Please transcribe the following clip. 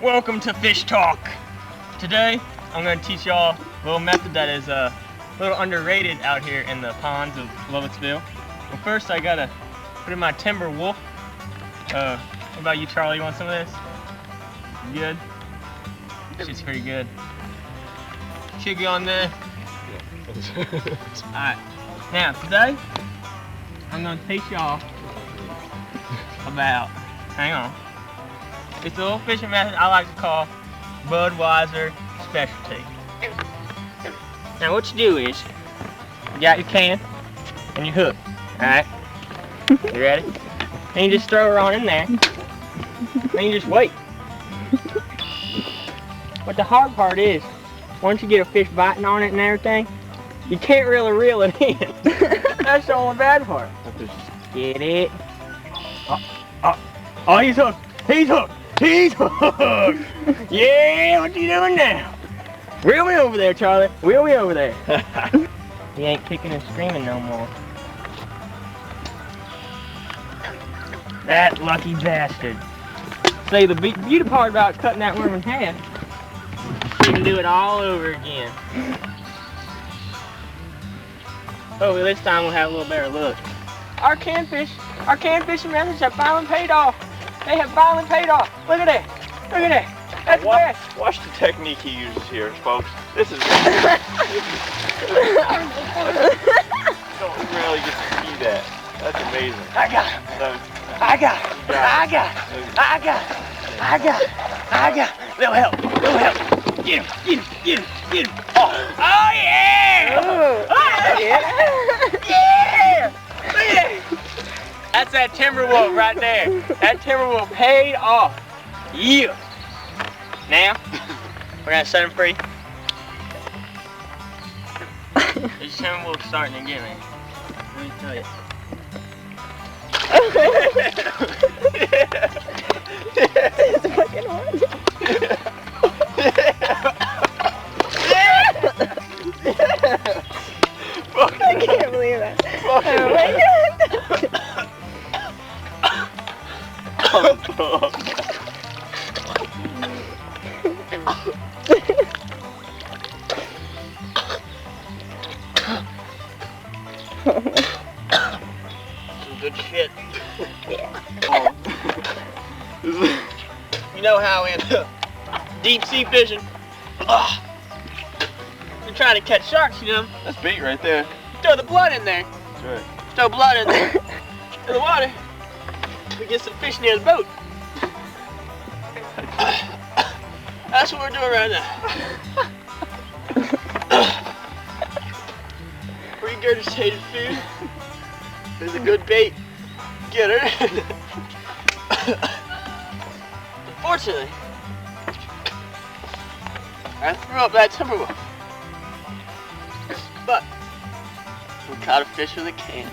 Welcome to Fish Talk. Today, I'm going to teach y'all a little method that is a little underrated out here in the ponds of Lovettsville. Well, first I gotta put in my Timber Wolf. What about you, Charlie? You want some of this? You good? Shit's pretty good. Should go on there. Alright, now today, I'm going to teach y'all about, hang on. It's a little fishing method I like to call Budweiser specialty. Now what you do is, you got your can and your hook, alright? You ready? And you just throw her on in there, and you just wait. But the hard part is, once you get a fish biting on it and everything, you can't really reel it in. That's the only bad part. Get it? Oh, he's hooked! He's hooked! He's hooked! Yeah, what you doing now? Reel me over there, Charlie. Reel me over there. He ain't kicking and screaming no more. That lucky bastard. See, the beauty part about cutting that worm in half, you can do it all over again. Hopefully this time we'll have a little better luck. Our can fishing methods have finally paid off. They have finally paid off. Look at that. Look at that. That's best. Watch the technique he uses here, folks. This is... don't rarely get to see that. That's amazing. I got it. I got it. I got it. I got it. I got it. I got it. Little help. Little help. Get him. Get him. Get him. Get him. Oh yeah. Oh yeah. Yeah. Look at that. That's that timber wolf right there. That timber wolf paid off. Yeah. Now, we're gonna set him free. This timber wolf's starting to get me. Let me tell you. It's fucking hard. I can't believe that. Oh my God. Some good shit. Yeah. You know how in deep sea fishing, you're trying to catch sharks, you know? That's bait right there. Throw the blood in there. That's right. Throw blood in there. In the water. We get some fish near the boat. That's what we're doing right now. Regurgitated food is a good bait getter. Unfortunately, I threw up that timber wolf. But we caught a fish with a can.